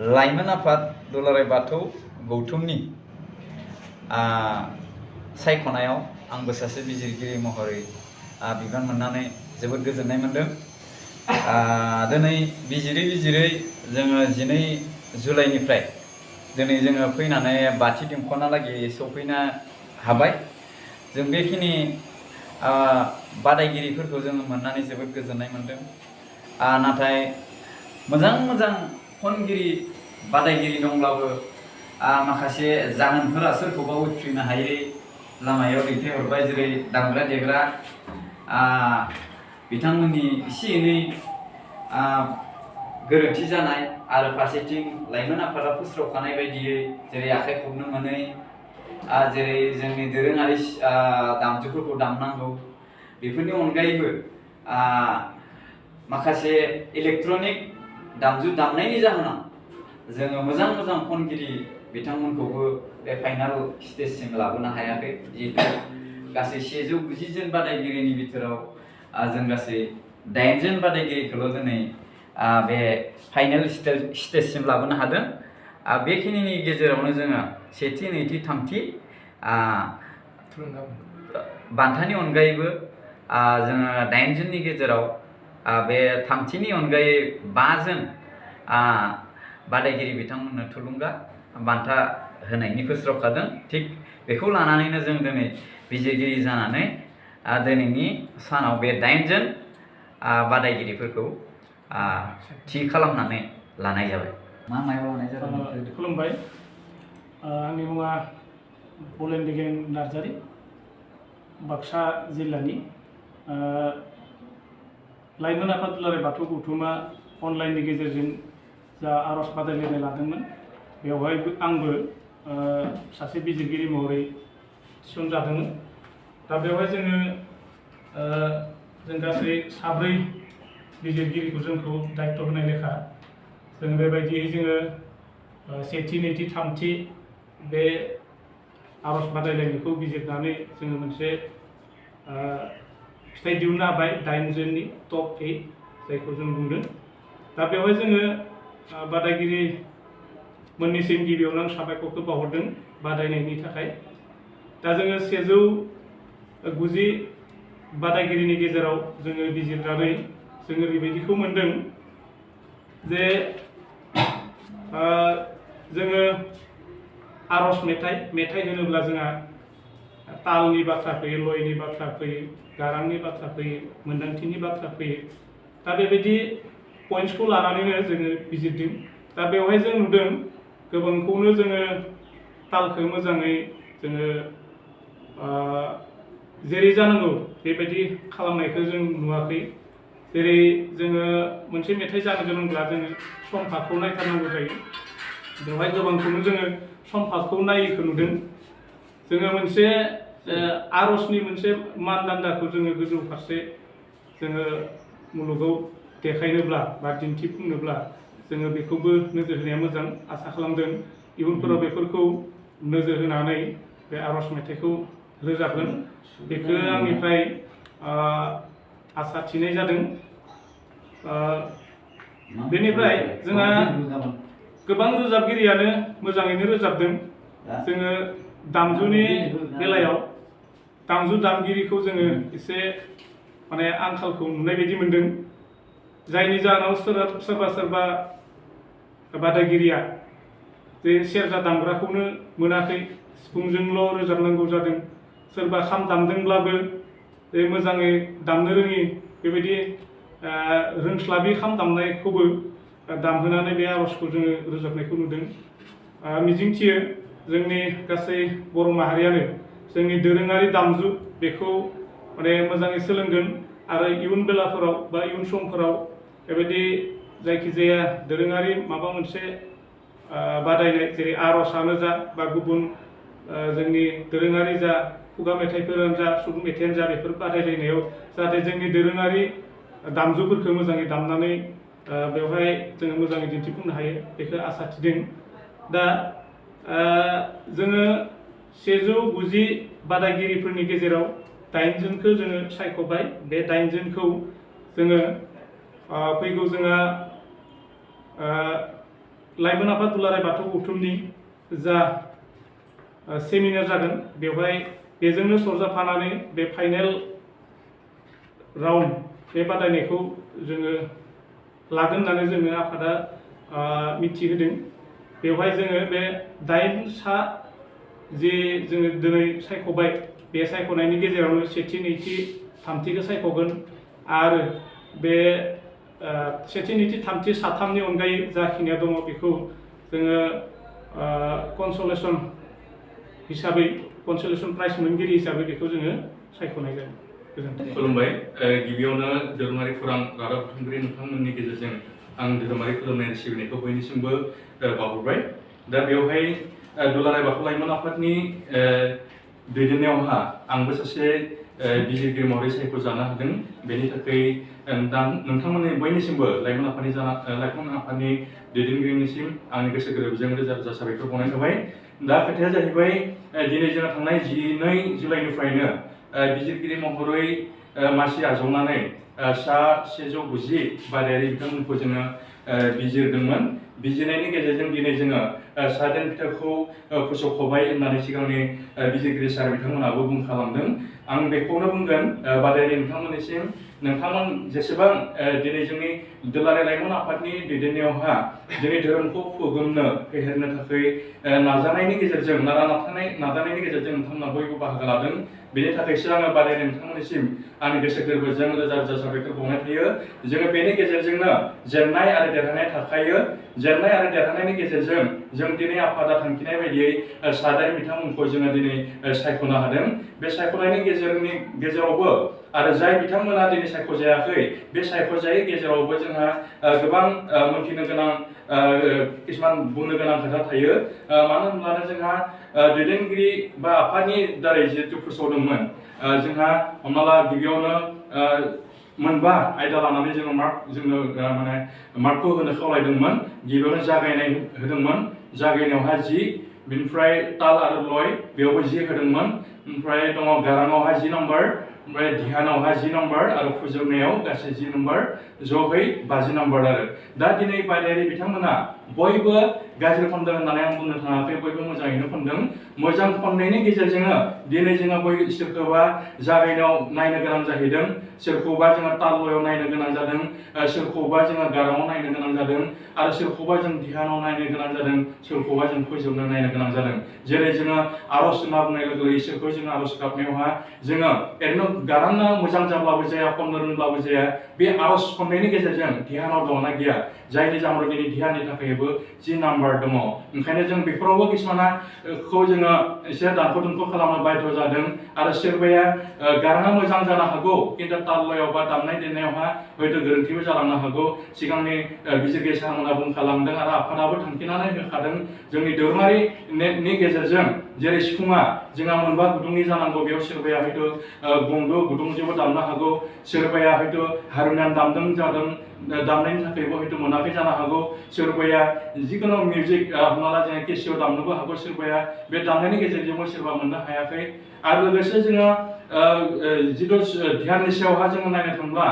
लाइमोन आफाद दुलाराय बाथौ गौथुमनि सायख'नायाव आंबो सासे बिजिरगिरि महरै बिबान मोननानै जोबोद गोजोननाय मोनदों। दिनै बिजिरै जोङो 12 जुलाइनिफ्राय दिनै जोङो फैनानै बाथि दिंखनालागै सफैनो हाबाय। जों बेखिनि बादायगिरिफोरखौ जोङो मोननानै जोबोद गोजोननाय मोनदों। नाथाय मोजां खनगिरि बादायगिरि दंब्लाबो माखासे जाहोनफोरा सोरखौबा उथ्रिनो हायै लामायाव दैथायहरबाय, जेरै दामग्रा देग्रा बिथांमोननि एसे एनै गोरोन्थि जानाय आरो फारसेथिं लाइमोन आफादा फोस्रावखानाय बायदियै जेरै आखाइ खबनो मोनै, जेरै जोंनि दोरोङारि दामजुफोरखौ दामनांगौ, बेफोरनि अनगायैबो माखासे इलेक्ट्रनिक दामजु दामनायनि जाहोनाव जोङो मोजां खनगिरि बिथांमोनखौबो बे फाइनाल स्टेजसिम लाबोनो हायाखै। जिहेतु गासै 190 जन बादायगिरिनि बिथोराव जों गासै 8 जन बादायगिरिखौल' दिनै बे फाइनाल स्टेजसिम लाबोनो हादों। बेखिनिनि गेजेरावनो जोङो सेथि, नैथि, थामथि बान्थानि अनगायैबो जोङो 8 जननि गेजेराव बे थामथिनि अनगायै 5 जन बादायगिरि बिथांमोननो थुलुंगा बान्था होनायनि फोस्रावखादों। थिग बेखौ लानानैनो जों दिनै बिजिरगिरि जानानै दिनैनि सानाव बे 8 जन बादायगिरिफोरखौ थि खालामनानै लानाय जाबाय। मायाव लानाय जादों? खुलुमबाय। आंनि मुङा बलेन दिगेन नार्जारी, बाक्सा जिल्लानि। लाइमोन आफाद दुलाराय बाथौ गौथुमा अनलाइननि गेजेरजों जा आर'ज बादायलायनाय लादोंमोन, बेवहाय आंबो सासे बिजिरगिरि महरै थिसनजादोंमोन। दा बेवहाय जों गासै 4 बिजिरगिरिखौ जोंखौ दायित्व होनाय लेखा जों बेबायदियै जोङो सेथि, नैथि, थामथि बे आर'ज बादायलायनायखौ बिजिरनानै जोङो मोनसे फिथाइ दिहुननो हाबाय। 8 जननि टप 8 जायखौ जों बुंदों। दा बेवहाय जोङो बादायगिरि मोननिसिम गिबियावनो आं साबायखरखौ बावहरदों बादायनायनि थाखाय। दा जोङो 190 बादायगिरिनि गेजेराव जोङो बिजिरनानै जोङो ओरैबायदिखौ मोनदों जे जोङो आर'ज मेथाइ होनोब्ला जोंहा तालनि बाथ्रा फैयो, लयनि बाथ्रा फैयो, गारांनि बाथ्रा फैयो, मोन्दांथिनि बाथ्रा फैयो। दा बेबायदि पइन्ट्सखौ लानानैनो जोङो बिजिरदों। दा बेवहाय जों नुदों गोबांखौनो जोङो तालखौ मोजाङै जोङो जेरै जानांगौ बेबायदि खालामनायखौ जों नुवाखै। जेरै जोङो मोनसे मेथाइ जानो गोनांब्ला जोङो समभागखौ नायथारनांगौ जायो। बेवहाय गोबांखौनो जोङो समभागखौ नायिखौ नुदों। जोङो मोनसे आर'जनि मोनसे मानदान्दाखौ जोङो गोजौ फारसे जोङो मुलुगाव देखायनोब्ला बा दिन्थिफुंनोब्ला जोङो बेखौबो नोजोर होनाया मोजां। आसा खालामदों इयुनफोराव बेफोरखौ नोजोर होनानै बे आर'ज मेथाइखौ रोजाबगोन। बेखौ आंनिफ्राय आसा थिनाय जादों। बेनिफ्राय जोंहा गोबां रोजाबगिरियानो मोजाङैनो रोजाबदों। जोङो दामजुनि बेलायाव दामजु दामगिरिखौ जोङो एसे माने आंखालखौ नुनाय बायदि मोनदों। जायनि जाहोनाव सोरबा बादायगिरिया जे सेरजा दामग्राखौनो मोनाखै, सिफुंजोंल' रोजाबनांगौ जादों। सोरबा खाम दामदोंब्लाबो जे मोजाङै दामनो रोङि, बेबायदि रोंस्लाबि खाम दामनायखौबो दामहोनानै बे आर'जखौ जोङो रोजाबनायखौ नुदों। मिजिंथियो जोंनि गासै बर' माहारियानो जोंनि दोरोङारि दामजु बेखौ माने मोजाङै सोलोंगोन आरो इयुन बेलाफोराव बा इयुन समफोराव बेबायदि जायखिजाया दोरोङारि माबा मोनसे बादायनाय, जेरै आर'जआनो जा बा गुबुन जोंनि दोरोङारि जा खुगा मेथाइफोरानो जा, सुबुं मेथाइयानो जा, बेफोर बादायलायनायाव जाहाथे जोंनि दोरोङारि दामजुफोरखौ मोजाङै दामनानै बेवहाय जोङो मोजाङै दिन्थिफुंनो हायो, बेखौ आसा थिदों। दा जोङो 190 बादायगिरिफोरनि गेजेराव 8 जनखौ जोङो सायख'बाय। बे 8 जनखौ जोङो फैगौ जोंहा लाइमोन आफाद दुलाराय बाथौ गौथुमनि जा सेमिनार जागोन बेवहाय बेजोंनो सरजाफानानै बे फाइनेल राउन्ड बे बादायनायखौ जोङो लागोन होननानै जोंनो आफादा मिथिहोदों। बेवहाय जोङो बे 8 सा जे जोङो दिनै सायख'बाय बे सायख'नायनि गेजेरावनो सेथि नैथि थामथिखौ सायख'गोन आरो बे सेथि नैथि थामथि साथामनि अनगायै जाखिनिया दङ बेखौ जोङो कनसलेसन हिसाबै कनसलेसन प्राइज मोनगिरि हिसाबै बेखौ जोङो सायख'नाय जागोन। गोजोन्थों। खुलुमबाय। गिबियावनो धोरोमारि खौरां रादाब बुथुमगिरि नोंथांमोननि गेजेरजों आं धोरोमारि खुलुमनाय सिबिनायखौ बयनिसिमबो बावहरबाय। दा बेवहाय दुलाराय बाथौ लाइमोन आफादनि दैदेननायावहा आंबो सासे बिजिरगिरि महरै सायख'जानो हादों। बेनि थाखाय नोंथांमोननि बयनिसिमबो लाइमोन आफादनि दैदेनगिरिनिसिम आंनि गोसो गोरबोजों रोजा रोजा साबायखर बावनाय थाबाय। दा खोथाया जाहैबाय दिनै जोंहा थांनाय 12 जुलाइनिफ्रायनो बिजिरगिरि महरै मासि आजावनानै सा 190 बादायारि बिथांमोनखौ जोङो बिजिरदोंमोन। बिजिरनायनि गेजेरजों दिनै जोङो सादेन फिथाइखौ फोसावख'बाय होननानै सिगांनि बिजिरगिरि सार बिथांमोनाबो बुंखालांदों। आं बेखौनो बुंगोन बादायारि नोंथांमोननिसिम, नोंथांमोन जेसेबां दिनै जोंनि दुलाराय लाइमोन आफादनि दैदेननायावहा दिनै धोरोमखौ फोगोमनो फेहेरनो थाखाय नाजानायनि गेजेरजों नाजानायनि गेजेरजों नोंथांमोना बयबो बाहागो लादों। बेनि थाखायसो आङो बादायारि नोंथांमोननिसिम आंनि गोसो गोरबोजों रोजा रोजा साबायखर बावनाय थायो। जोङो बेनि गेजेरजोंनो जेननाय आरो देरहानाय थाखायो। जेननाय आरो देरहानायनि गेजेरजों जों दिनै आफादा थांखिनाय बायदियै सादाइन बिथांमोनखौ जोङो दिनै सायख'नो हादों। बे सायख'नायनि गेजेरावबो आरो जाय बिथांमोना दिनै सायख'जायाखै बे सायख'जायै गेजेरावबो जोंहा गोबां मोनथिनो गोनां किसुमान बुंनो गोनां खोथा थायो। मानो होनब्लानो जोंहा दैदेनगिरि बा आफादनि दारै जिहेतु फोसावदोंमोन, जोंहा हमना ला गिबियावनो मोनबा आयदा लानानै जोङो मार्कखौ होनो खावलायदोंमोन। गिबियावनो जागायनाय होदोंमोन, जागायनायावहा 10, बेनिफ्राय ताल आरो लय बेयावबो 10 होदोंमोन। ओमफ्राय दङ गाराङावहा 10 नम्बर, ओमफ्राय ध्यानावहा 10 नम्बर आरो फोजोबनायाव गासै 10 नम्बर, ज'है 50 नम्बर आरो। दा दिनै बादायारि बिथांमोना बयबो गाज्रि खनदों होननानै आं बुंनो थाङाखै, बयबो मोजाङैनो खनदों। मोजां खननायनि गेजेरजोंनो दिनै जोङो सोरखौबा जागायनायाव नायनो गोनां जाहैदों, सोरखौबा जोङो ताल लयाव नायनो गोनां जादों, सोरखौबा जोङो गाराङाव नायनो गोनां जादों आरो सोरखौबा जों ध्यानाव नायनो गोनां जादों, सोरखौबा जों फोजोबनो नायनो गोनां जादों। जेरै जोङो आर'ज होनना बुंनाय लोगो लोगो इसोरखौ जोङो आर'ज गाबनायावहा जोङो ओरैनो गाराङा मोजां जाब्लाबो जाया, खननो रोंब्लाबो जाया। बे आर'ज खननायनि गेजेरजों ध्यानाव दङना गैया, जायनि जाहोनाव दिनै ध्याननि थाखायबो 10 नाम्बार दङ। ओंखायनो जों बेफोरावबो किसुमानखौ जोङो एसे दानख' दुनख' खालामनो बाध्य जादों आरो सोरबाया गाराङा मोजां जानो हागौ खिन्थु ताल लयाव बा दामनाय देनायावहा हयथ' गोरोन्थिबो जालांनो हागौ। सिगांनि बिजिरगिरि सारमोनहा बुंखालांदों आरो आफादाबो थांखिनानै होखादों जोंनि धोरोमारि नेटनि गेजेरजों। जेरै सिफुङा जोंहा मोनबा गुदुंनि जानांगौ, बेयाव सोरबाया हयथ' गंद' गुदुंजोंबो दामनो हागौ, सोरबाया हयथ' हारमनियाम दामनायनि थाखायबो हयथ' मोनाखै जानो हागौ, सोरबाया जिखुनु मिउजिक हमना ला जोङो केसिअ दामनोबो हागौ, सोरबाया बे दामनायनि गेजेरजोंबो सोरबा मोननो हायाखै। आरो लोगोसे जोङो जिथु ध्याननि सायावहा जोङो नायनो थांब्ला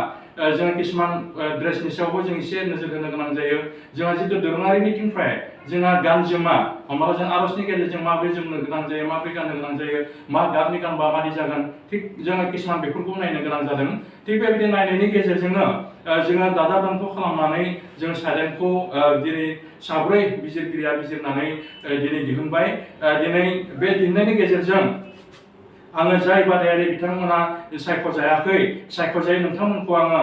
जोङो किसुमान ड्रेसनि सायावबो जों एसे नोजोर होनो गोनां जायो। जोंहा जिथु दोरोङारिनिथिंनिफ्राय जोंहा गान जोमा, हमना ला जों आर'जनि गेजेरजों माबोरै जोमनो गोनां जायो, माबोरै गाननो गोनां जायो, मा गाबनि गानबा मादि जागोन, थिग जोङो किसुमान बेफोरखौ नायनो गोनां जादों। थिग बेबायदि नायनायनि गेजेरजोंनो जोङो दाजाब दानख' खालामनानै जों सादाइनखौ दिनै 4 बिजिरगिरिया बिजिरनानै दिनै दिहुनबाय। दिनै बे दिहुननायनि गेजेरजों आङो जाय बादायारि बिथांमोना सायख'जायै नोंथांमोनखौ आङो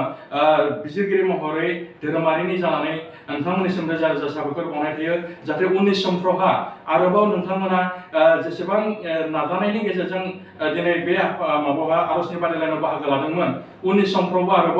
बिजिरगिरि महरै धोरोमारिनि जानानै नोंथांमोननिसिम रोजा रोजा साबायखर बावनाय थायो। जाहाथे उननि समफ्रावहा आरोबाव नोंथांमोना जेसेबां नाजानायनि गेजेरजों दिनै बे आर'जनि बादायलायनायाव बाहागो लादोंमोन, उननि समफ्रावबो आरोबाव